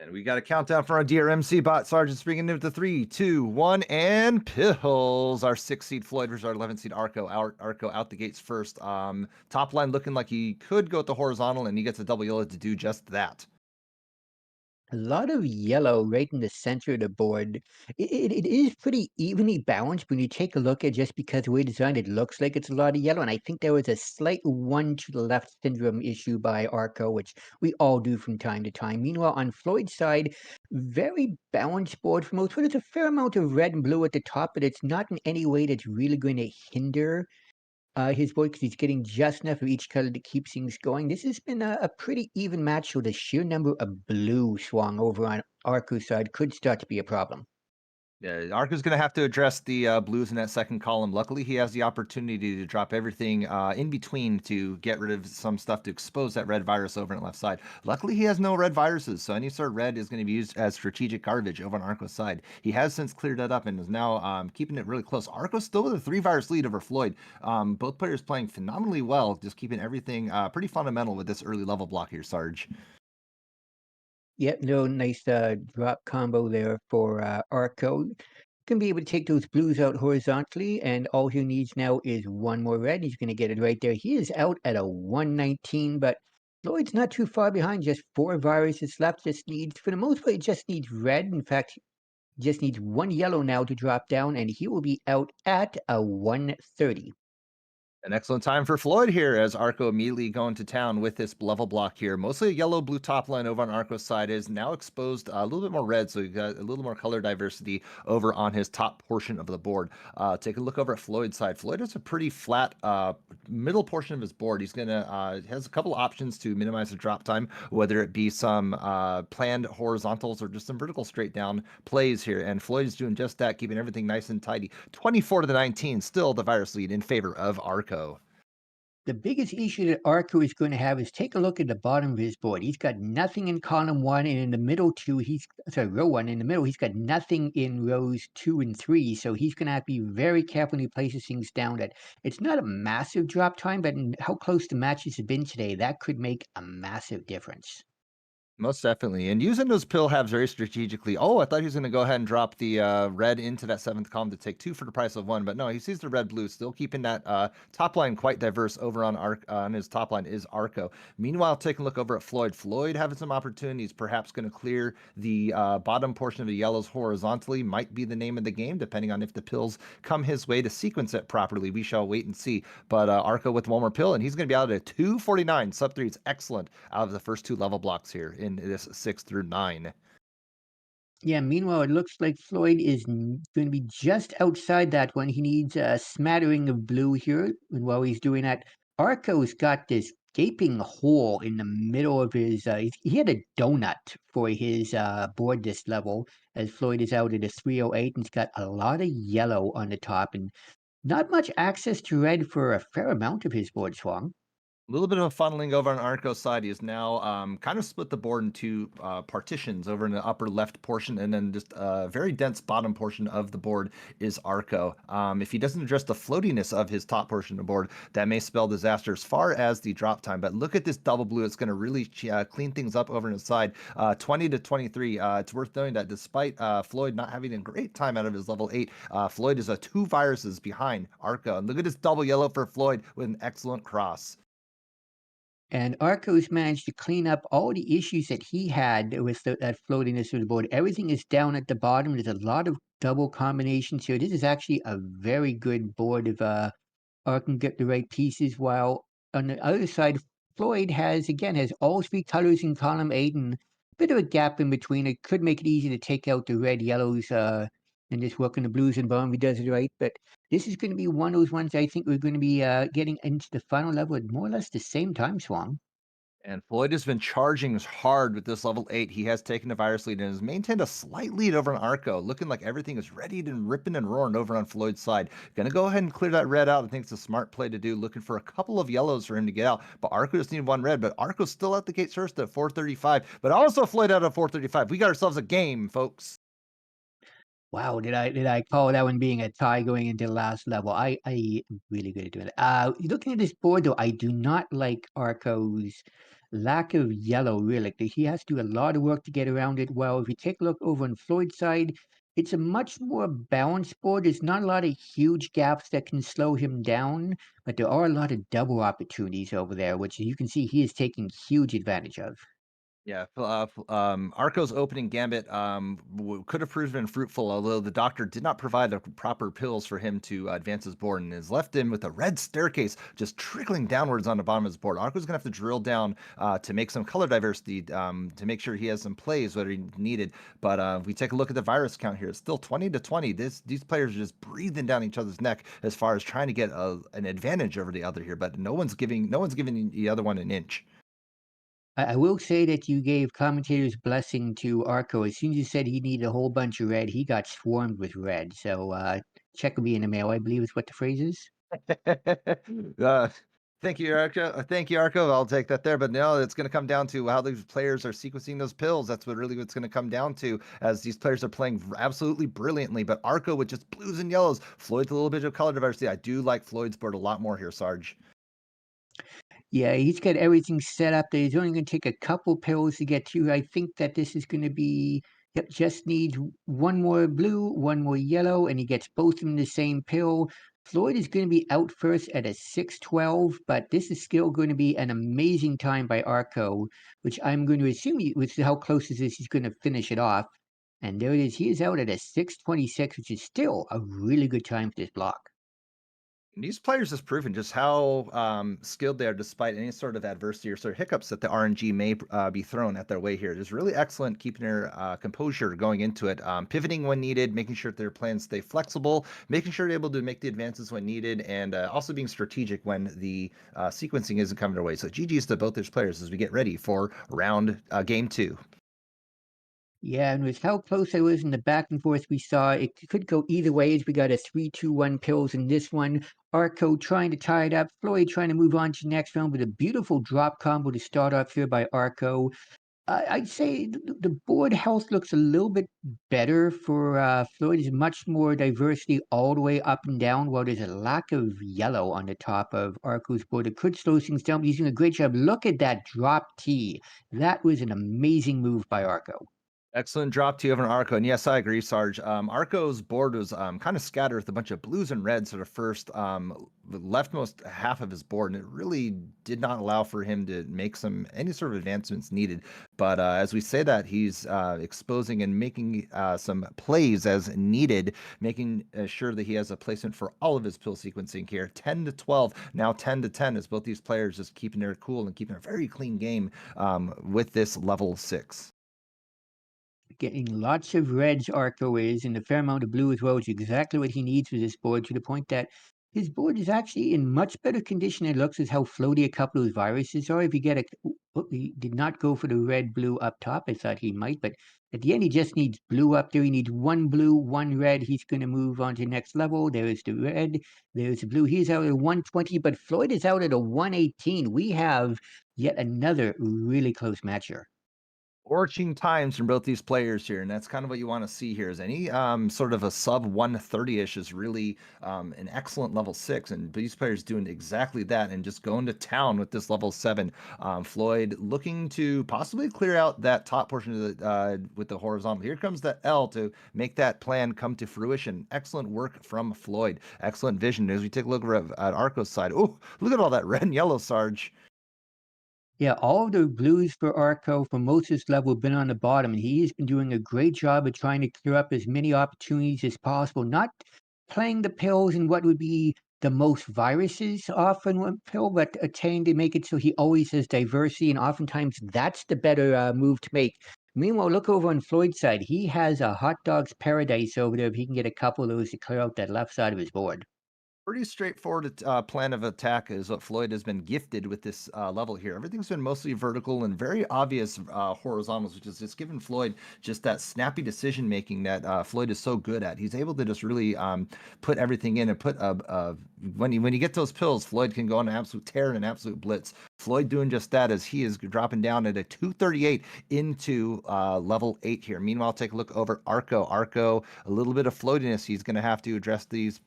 And we got a countdown for our DrMC bot. Sergeant's bringing it to 3, 2, 1, and pills. Our 6 seed Floyd versus our 11 seed Arco. Arco out the gates first. Top line looking like he could go with the horizontal, and he gets a double yellow to do just that. A lot of yellow right in the center of the board. It is pretty evenly balanced when you take a look at just because the way designed, it looks like it's a lot of yellow. And I think there was a slight one to the left syndrome issue by Arco, which we all do from time to time. Meanwhile, on Floyd's side, very balanced board for most, but it's a fair amount of red and blue at the top, but it's not in any way that's really going to hinder his board because he's getting just enough of each color to keep things going. This has been a pretty even match, so the sheer number of blue swung over on Arku's side could start to be a problem. Yeah, Arco's going to have to address the blues in that second column. Luckily, he has the opportunity to drop everything in between to get rid of some stuff to expose that red virus over on the left side. Luckily, he has no red viruses, so any sort of red is going to be used as strategic garbage over on Arco's side. He has since cleared that up and is now keeping it really close. Arco's still with a 3 virus lead over Floyd. Both players playing phenomenally well, just keeping everything pretty fundamental with this early level block here, Sarge. Yep, no nice drop combo there for Arco. Gonna be able to take those blues out horizontally, and all he needs now is one more red. He's gonna get it right there. He is out at a 119, but Lloyd's not too far behind. Just 4 viruses left. Just needs, for the most part, he just needs red. In fact, just needs one yellow now to drop down, and he will be out at a 130. An excellent time for Floyd here as Arco immediately going to town with this level block here. Mostly a yellow blue top line over on Arco's side is now exposed a little bit more red, so you got a little more color diversity over on his top portion of the board. Take a look over at Floyd's side. Floyd has a pretty flat middle portion of his board. He's gonna has a couple options to minimize the drop time, whether it be some planned horizontals or just some vertical straight down plays here. And Floyd is doing just that, keeping everything nice and tidy. 24 to the 19, still the virus lead in favor of Arco. The biggest issue that Arco is going to have is take a look at the bottom of his board. He's got nothing in column one, and in the middle two, he's sorry, row one. In the middle, he's got nothing in rows two and three. So he's going to have to be very careful when he places things down. That it's not a massive drop time, but in how close the matches have been today, that could make a massive difference. Most definitely. And using those pill halves very strategically. Oh, I thought he was going to go ahead and drop the red into that seventh column to take 2 for the price of 1. But no, he sees the red blue, still keeping that top line quite diverse over on on his top line is Arco. Meanwhile, taking a look over at Floyd. Floyd having some opportunities, perhaps going to clear the bottom portion of the yellows horizontally. Might be the name of the game, depending on if the pills come his way to sequence it properly. We shall wait and see. But Arco with one more pill, and he's going to be out at a 249. Sub 3 is excellent out of the first 2 level blocks here in this 6 through 9. Yeah, meanwhile, it looks like Floyd is going to be just outside that one. He needs a smattering of blue here. And while he's doing that, Arco's got this gaping hole in the middle of his. He had a donut for his board this level, as Floyd is out at a 308, and he's got a lot of yellow on the top and not much access to red for a fair amount of his board swung. A little bit of a funneling over on Arco's side. He has now kind of split the board into partitions over in the upper left portion, and then just a very dense bottom portion of the board is Arco. If he doesn't address the floatiness of his top portion of the board, that may spell disaster as far as the drop time. But look at this double blue. It's going to really clean things up over on the side. 20 to 23. It's worth noting that despite Floyd not having a great time out of his level 8, Floyd is 2 viruses behind Arco. And look at this double yellow for Floyd with an excellent cross. And Arco's managed to clean up all the issues that he had with that floatiness of the board. Everything is down at the bottom. There's a lot of double combinations here. This is actually a very good board if Arc can get the right pieces. While on the other side, Floyd has all 3 colors in column 8 and a bit of a gap in between. It could make it easy to take out the red, yellows, and just work on the blues and bottom if he does it right. But this is going to be one of those ones I think we're going to be getting into the final level at more or less the same time, Swan. And Floyd has been charging hard with this level 8. He has taken the virus lead and has maintained a slight lead over on Arco, looking like everything is ready and ripping and roaring over on Floyd's side. Gonna go ahead and clear that red out. I think it's a smart play to do, looking for a couple of yellows for him to get out. But Arco just needed one red, but Arco's still at the gates first at 435. But also Floyd out at 435. We got ourselves a game, folks. Wow, did I call that one being a tie going into the last level? I am really good at doing that. Looking at this board though, I do not like Arco's lack of yellow, really. He has to do a lot of work to get around it well. If you take a look over on Floyd's side, it's a much more balanced board. There's not a lot of huge gaps that can slow him down, but there are a lot of double opportunities over there, which you can see he is taking huge advantage of. Yeah, Arco's opening gambit could have proven fruitful, although the doctor did not provide the proper pills for him to advance his board and has left him with a red staircase just trickling downwards on the bottom of his board. Arco's going to have to drill down to make some color diversity to make sure he has some plays what he needed. But if we take a look at the virus count here, it's still 20 to 20. These players are just breathing down each other's neck as far as trying to get an advantage over the other here, but no one's giving the other one an inch. I will say that you gave commentator's blessing to Arco. As soon as you said he needed a whole bunch of red, he got swarmed with red. So check will be in the mail, I believe is what the phrase is. uh, thank you, Arco. Thank you, Arco. I'll take that there. But no, it's going to come down to how these players are sequencing those pills. That's what's going to come down to, as these players are playing absolutely brilliantly. But Arco with just blues and yellows, Floyd's a little bit of color diversity. I do like Floyd's board a lot more here, Sarge. Yeah, he's got everything set up. He's only going to take a couple pills to get through. I think that this is going to be, yep, just needs one more blue, one more yellow, and he gets both of them in the same pill. Floyd is going to be out first at a 6:12, but this is still going to be an amazing time by Arco, which I'm going to assume, with how close is this, he's going to finish it off. And there it is. He is out at a 6:26, which is still a really good time for this block. These players has proven just how skilled they are, despite any sort of adversity or sort of hiccups that the RNG may be thrown at their way here. It's really excellent keeping their composure going into it, pivoting when needed, making sure that their plans stay flexible, making sure they're able to make the advances when needed, and also being strategic when the sequencing isn't coming their way. So GG's to both those players as we get ready for round game two. Yeah, and with how close I was in the back and forth we saw, it could go either way as we got a 3-2-1 pills in this one. Arco trying to tie it up, Floyd trying to move on to the next round with a beautiful drop combo to start off here by Arco. I'd say the board health looks a little bit better for Floyd. Is much more diversity all the way up and down, while there's a lack of yellow on the top of Arco's board. It could slow things down, but he's doing a great job. Look at that drop T. That was an amazing move by Arco. Excellent drop to you over an Arco. And yes, I agree, Sarge. Arco's board was kind of scattered with a bunch of blues and reds for the first leftmost half of his board, and it really did not allow for him to make any sort of advancements needed. But as we say that, he's exposing and making some plays as needed, making sure that he has a placement for all of his pill sequencing here. 10 to 12, now 10 to 10, as both these players just keeping their cool and keeping a very clean game with this level 6. Getting lots of reds, Arco is, and a fair amount of blue as well, which is exactly what he needs with this board, to the point that his board is actually in much better condition than it looks, as how floaty a couple of those viruses are. If you get a, he did not go for the red blue up top. I thought he might, but at the end, he just needs blue up there. He needs one blue, one red. He's going to move on to the next level. There is the red. There's the blue. He's out at a 120, but Floyd is out at a 118. We have yet another really close match here. Scorching times from both these players here, and that's kind of what you want to see here. Is any sort of a sub 130-ish is really an excellent level 6, and these players doing exactly that and just going to town with this level 7. Floyd looking to possibly clear out that top portion of the with the horizontal. Here comes the L to make that plan come to fruition. Excellent work from Floyd. Excellent vision. As we take a look at Arco's side, oh, look at all that red and yellow, Sarge. Yeah, all of the blues for Arco for most of this level have been on the bottom, and he has been doing a great job of trying to clear up as many opportunities as possible, not playing the pills and what would be the most viruses off in one pill, but attaining to make it so he always has diversity, and oftentimes that's the better move to make. Meanwhile, look over on Floyd's side. He has a hot dog's paradise over there if he can get a couple of those to clear out that left side of his board. Pretty straightforward plan of attack is what Floyd has been gifted with this level here. Everything's been mostly vertical and very obvious horizontals, which is just given Floyd just that snappy decision making that Floyd is so good at. He's able to just really put everything in and put when you get those pills, Floyd can go on an absolute tear and an absolute blitz. Floyd doing just that as he is dropping down at a 238 into level 8 here. Meanwhile, take a look over Arco. Arco, a little bit of floatiness. He's going to have to address these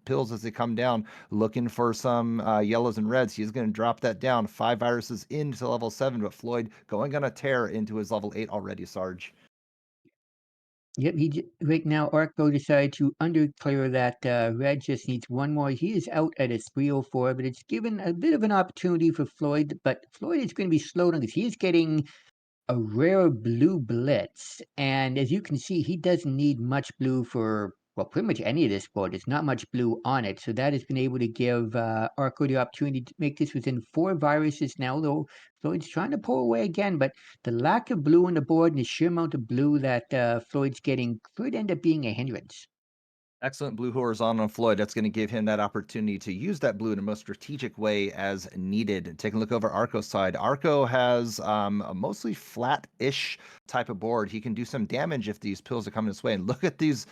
pills as they come down, looking for some yellows and reds. He's going to drop that down. 5 viruses into level 7, but Floyd going on a tear into his level 8 already, Sarge. Yep, right now Arco decided to underclear that red just needs one more. He is out at a 304, but it's given a bit of an opportunity for Floyd. But Floyd is going to be slowed on because he is getting a rare blue blitz. And as you can see, he doesn't need much blue for, well, pretty much any of this board. There's not much blue on it. So that has been able to give Arco the opportunity to make this within 4 viruses now, though Floyd's trying to pull away again. But the lack of blue on the board and the sheer amount of blue that Floyd's getting could end up being a hindrance. Excellent blue horizontal on Floyd. That's going to give him that opportunity to use that blue in a most strategic way as needed. Taking a look over Arco's side. Arco has a mostly flat-ish type of board. He can do some damage if these pills are coming his way. And look at these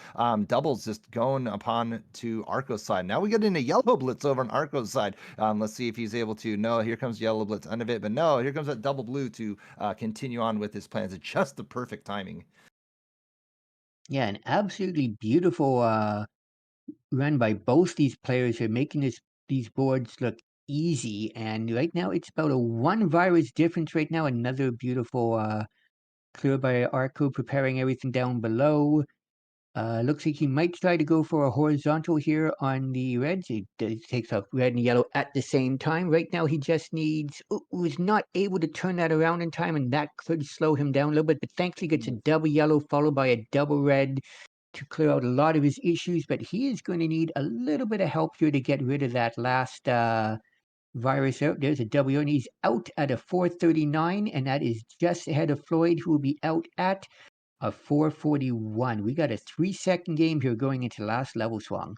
doubles just going upon to Arco's side. Now we get into yellow blitz over on Arco's side. Let's see if he's able to. No, here comes yellow blitz under it, but no, here comes that double blue to continue on with his plans. It's just the perfect timing. Yeah, an absolutely beautiful run by both these players are making these boards look easy. And right now, it's about a 1 virus difference. Right now, another beautiful clear by Arco, preparing everything down below. Looks like he might try to go for a horizontal here on the reds. Takes off red and yellow at the same time. Right now, he just needs. Was not able to turn that around in time, and that could slow him down a little bit. But thankfully, gets a double yellow followed by a double red to clear out a lot of his issues, but he is going to need a little bit of help here to get rid of that last virus. Oh, there's a W, and he's out at a 439, and that is just ahead of Floyd, who will be out at a 441. We got a 3-second game here going into last level swung.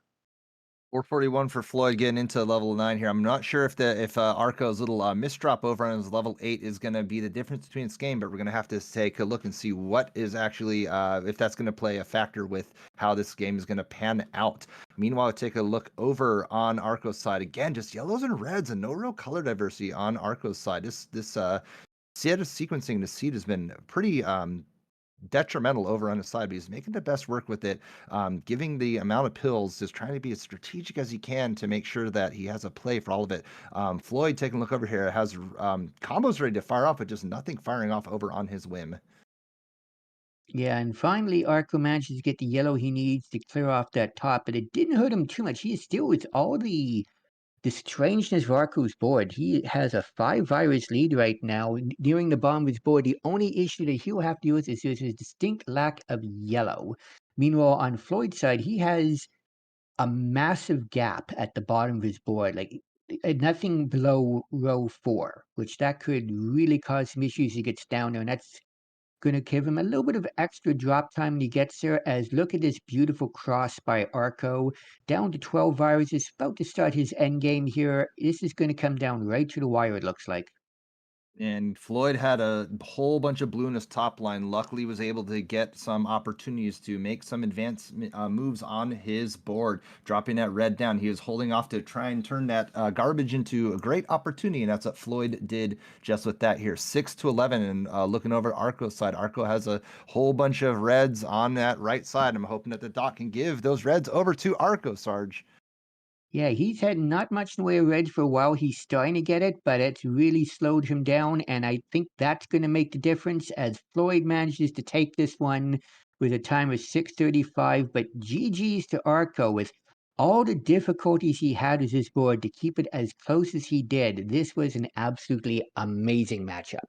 441 for Floyd getting into level 9 here. I'm not sure if Arco's little misdrop over on his level 8 is going to be the difference between this game, but we're going to have to take a look and see what is actually if that's going to play a factor with how this game is going to pan out. Meanwhile, take a look over on Arco's side again, just yellows and reds and no real color diversity on Arco's side. This set of sequencing the seed has been pretty detrimental over on his side, but he's making the best work with it, giving the amount of pills, just trying to be as strategic as he can to make sure that he has a play for all of it. Floyd, taking a look over here, has combos ready to fire off, but just nothing firing off over on his whim. Yeah, and finally, Arco manages to get the yellow he needs to clear off that top, but it didn't hurt him too much. He is still with all the strangeness of Arco's board. He has a 5 virus lead right now, nearing the bottom of his board. The only issue that he'll have to deal with is there's a distinct lack of yellow. Meanwhile, on Floyd's side, he has a massive gap at the bottom of his board, like nothing below row 4, which that could really cause some issues. He gets down there, and that's going to give him a little bit of extra drop time when he gets there. As look at this beautiful cross by Arco, down to 12 viruses, about to start his end game here. This is going to come down right to the wire, it looks like. And Floyd had a whole bunch of blue in his top line. Luckily, was able to get some opportunities to make some advanced moves on his board, dropping that red down. He was holding off to try and turn that garbage into a great opportunity, and that's what Floyd did just with that here. 6 to 11, and looking over Arco's side, Arco has a whole bunch of reds on that right side. I'm hoping that the dot can give those reds over to Arco, Sarge. Yeah, he's had not much in the way of reds for a while. He's starting to get it, but it's really slowed him down. And I think that's going to make the difference as Floyd manages to take this one with a time of 6:35. But GG's to Arco with all the difficulties he had with his board to keep it as close as he did. This was an absolutely amazing matchup.